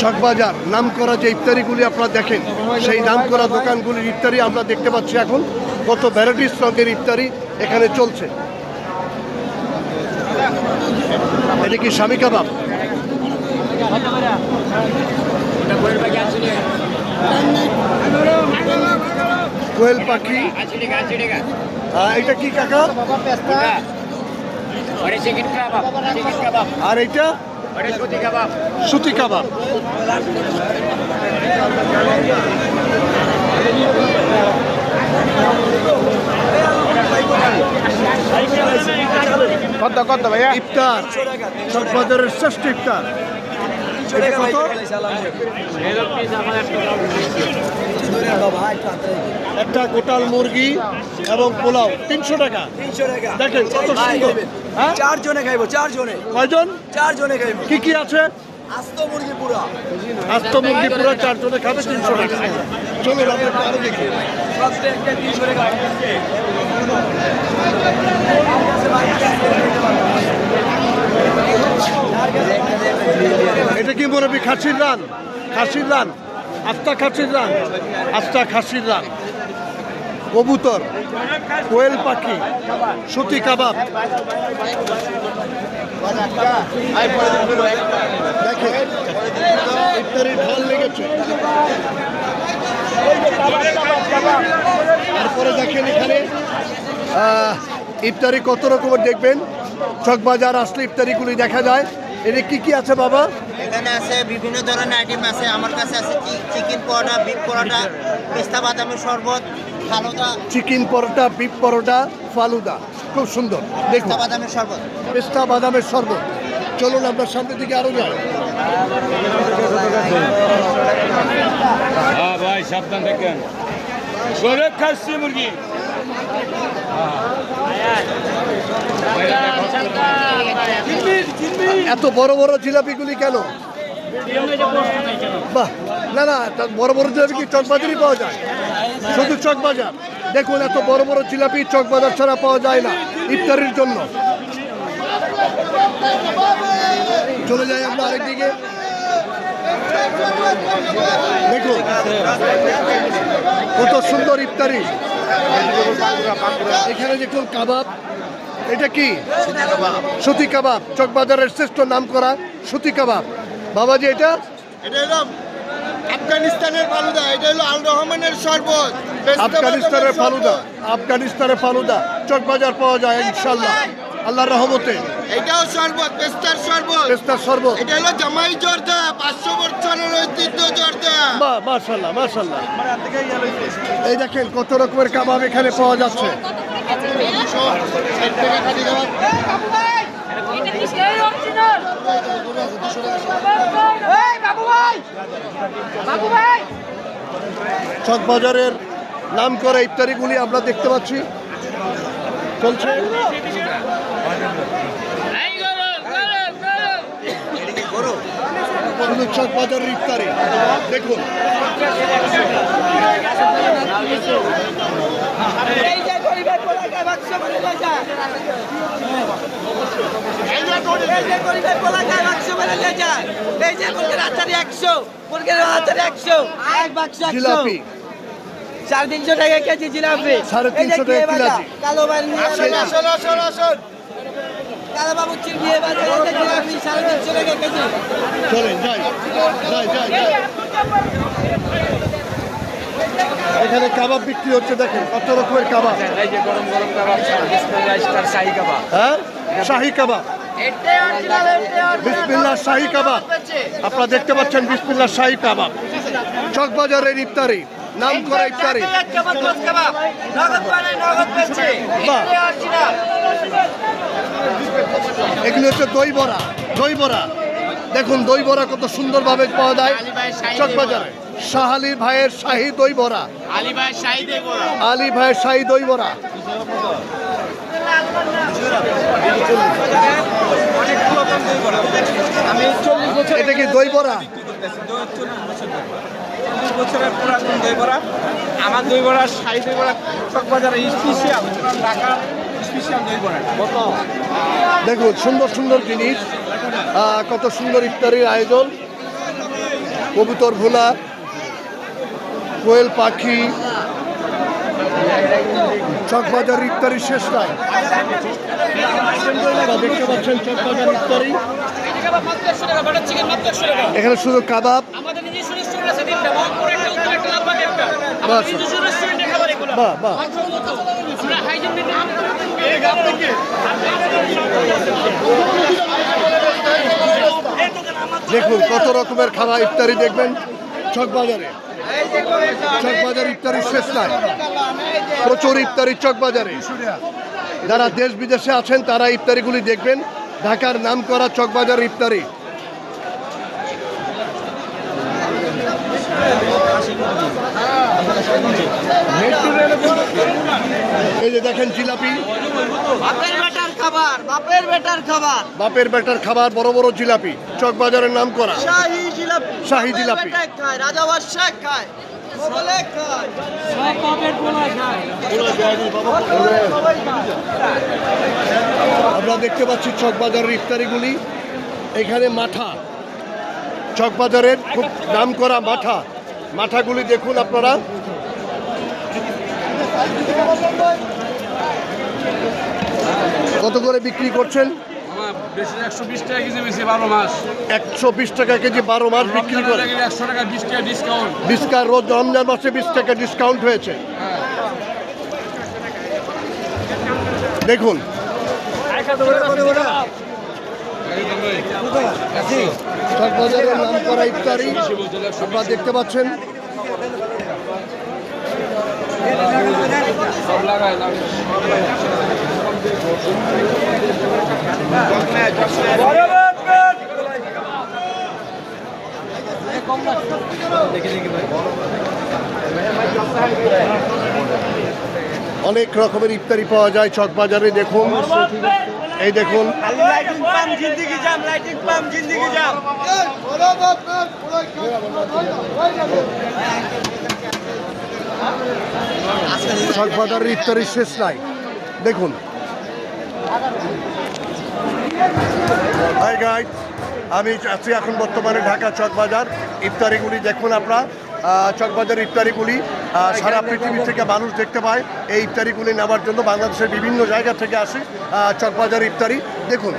চকবাজার নামকরা যে ইফতারিগুলি আপনারা দেখেন, সেই নামকরা দোকানগুলির ইফতারি আমরা দেখতে পাচ্ছি। এখন কত ভ্যারাইটিস রঙের ইফতারি এখানে চলছে। এটা কি স্বামী কাবাব? কোয়েল পাখি। এটা কি কাকা? আর এইটা সুতি কাবাব। কত ভাইয়া? ইফতার চকবাজারের শ্রেষ্ঠ ইফতার। কত? একটা গোটাল মুরগি এবং পোলাও 300 টাকা। দেখেন কত সুন্দর। চারজনে খাইবো, চারজনে। কয়জন? চারজনে খাইবো। কি কি আছে? আস্ত মুরগি পুরা। আস্ত মুরগি পুরা চারজনে খাবে 300 টাকা। চলুন আমরা আরো দেখি। প্রত্যেকটা 300 টাকা। এটা কি মুরব্বি? খাসির রান, খাসির রান, আস্তা খাসির রান, আস্তা খাসির রান, কবুতর, কোয়েল পাখি, সুতি কাবাব। দেখেন ইফতারির ঢল লেগেছে। তারপরে দেখেন এখানে ইফতারি কত রকমের দেখবেন। চকবাজার আসলে ইফতারিগুলি দেখা যায়। এটা কি কি আছে বাবা? এখানে আছে বিভিন্ন ধরনের আইটেম আছে। আমার কাছে আছে চিকেন পরোটা, বিফ পরোটা, পেস্তা বাদামের শরবত, ফালুদা। চিকেন পরোটা, বিফ পরোটা, ফালুদা, খুব সুন্দর। দেখুন পেস্তা বাদামের শরবত। পেস্তা বাদামের শরবত। চলুন আমরা সামনের দিকে আরো যাই। হ্যাঁ ভাই সাবধান দেখেন। গরু খাসি মুরগি। এত বড় বড় জিলাপিগুলি কেন? বাহ, না না, বড় বড় জিলাপি কি চকবাজারই পাওয়া যায়? শুধু চকবাজার। দেখুন এত বড় বড় জিলাপি চকবাজার ছাড়া পাওয়া যায় না ইফতারির জন্য। চলে যাই আমরা আরেকদিকে। দেখুন কত সুন্দর ইফতারি। এখানে দেখুন কাবাব। এটা কি? সুতি কাবাব। চকবাজারের শ্রেষ্ঠ নাম করা সুতি কাবাব। বাবাজি এটা হলো আফগানিস্তানের ফালুদা। এটা হলো আল রহমানের শরবত। আফগানিস্তানের ফালুদা। আফগানিস্তানের ফালুদা চকবাজার পাওয়া যায় ইনশাল্লাহ আল্লাহর রহমতে। এটাও শরবত, পেস্তার শরবত। পেস্তার শরবত। এটা হলো জামাই জর্দা, 500 বছরের ঐতিহ্য জর্দা। বাহ, মাশাআল্লাহ মাশাআল্লাহ। এই দেখেন কত রকমের কাবাব এখানে পাওয়া যাচ্ছে। চকবাজারের নাম করা ইফতারিগুলি আমরা দেখতে পাচ্ছি চলছে। শুধু চকবাজারের ইফতারি দেখুন। জিলাপি 350 টাকা কেজি জিলাপি। 350 টাকা কেজি। কালো বাড়ি কালো বাবুচির বিয়ে বাজারে জিলাপি 350 টাকা কেজি। চলেন যাই যাই যাই যাই। এখানে কাবাব বিক্রি হচ্ছে। দেখেন কত রকমের কাবাব। এই যে গরম গরম কাবাব, বিসমিল্লাহ স্টার শাহী কাবাব। হ্যাঁ, শাহী কাবাব। বিসমিল্লাহ শাহী কাবাব আপনারা দেখতে পাচ্ছেন। বিসমিল্লাহ শাহী কাবাব চকবাজারের ইফতারি, নাম করা ইফতারি। বাহ, এগুলো হচ্ছে দই বড়া। দই বড়া দেখুন, দই বড়া কত সুন্দরভাবে পাওয়া যায় চকবাজারে। শাহ আলী ভাইয়ের শাহী দই বড়া। আলী ভাইয়ের শাহী দই বড়া। এটা কি দই বড়া? 40 বছরের পুরাতন দই বড়া। আমার দই বড়া শাহী দই বড়া চকবাজারে স্পেশাল, ঢাকা স্পেশাল দই বড়া। দেখুন সুন্দর সুন্দর জিনিস, কত সুন্দর ইফতারির আয়োজন। কবুতর ভোলা, কোয়েল পাখি, চকবাজার ইফতারি শেষ নাই। দেখতে পাচ্ছেন চকবাজার ইফতারি, এখানে শুধু কাবাব। বাহ বাহ, দেখুন কত রকমের খাবার ইফতারি দেখবেন চকবাজারে। চকবাজার ইফতারি শেষ নাই, প্রচুর ইফতারি চকবাজারে। যারা দেশ বিদেশে আছেন তারা ইফতারিগুলি দেখবেন, ঢাকার নামকরা চকবাজার ইফতারি। এই যে দেখেন জিলাপি, বাপের বেটার খাবার, বাপের বেটার খাবার, বাপের বেটার খাবার, বড় বড় জিলাপি, চকবাজারের নাম করা শাহী জিলাপি, শাহী জিলাপি। খায় রাজা বাদশাহ খায়, সকলে খায়, আমরা দেখতে পাচ্ছি চকবাজারের ইফতারিগুলি। এখানে মাঠা, চকবাজারের খুব নাম করা মাঠা, মাঠাগুলি দেখুন আপনারা। কত করে বিক্রি করছেন? বেশি 120 টাকা কেজি, বেশি 12 মাস। 120 টাকা কেজি 12 মাস বিক্রি করে। 100 টাকা 20 টাকা ডিসকাউন্ট। ডিসকাউন্ট, রোজ রমজান মাসে 20 টাকা ডিসকাউন্ট হয়েছে। দেখুন চকবাজারের নাম করা ইফতারি আপনারা দেখতে পাচ্ছেন। সব লাগাই অনেক রকমের ইফতারি পাওয়া যায় চকবাজারে। দেখুন, এই দেখুন লাইটিং পাম জিন্দেগি জাম, লাইটিং পাম জিন্দেগি জাম। চকবাজারের ইফতারি শেষ নাই। দেখুন, হাই গাইস, আমি আছি এখন বর্তমানে ঢাকা চকবাজার। ইফতারিগুলি দেখুন আপনারা, চকবাজার ইফতারিগুলি সারা পৃথিবী থেকে মানুষ দেখতে পায়। এই ইফতারিগুলি নেওয়ার জন্য বাংলাদেশের বিভিন্ন জায়গা থেকে আসে চকবাজার ইফতারি। দেখুন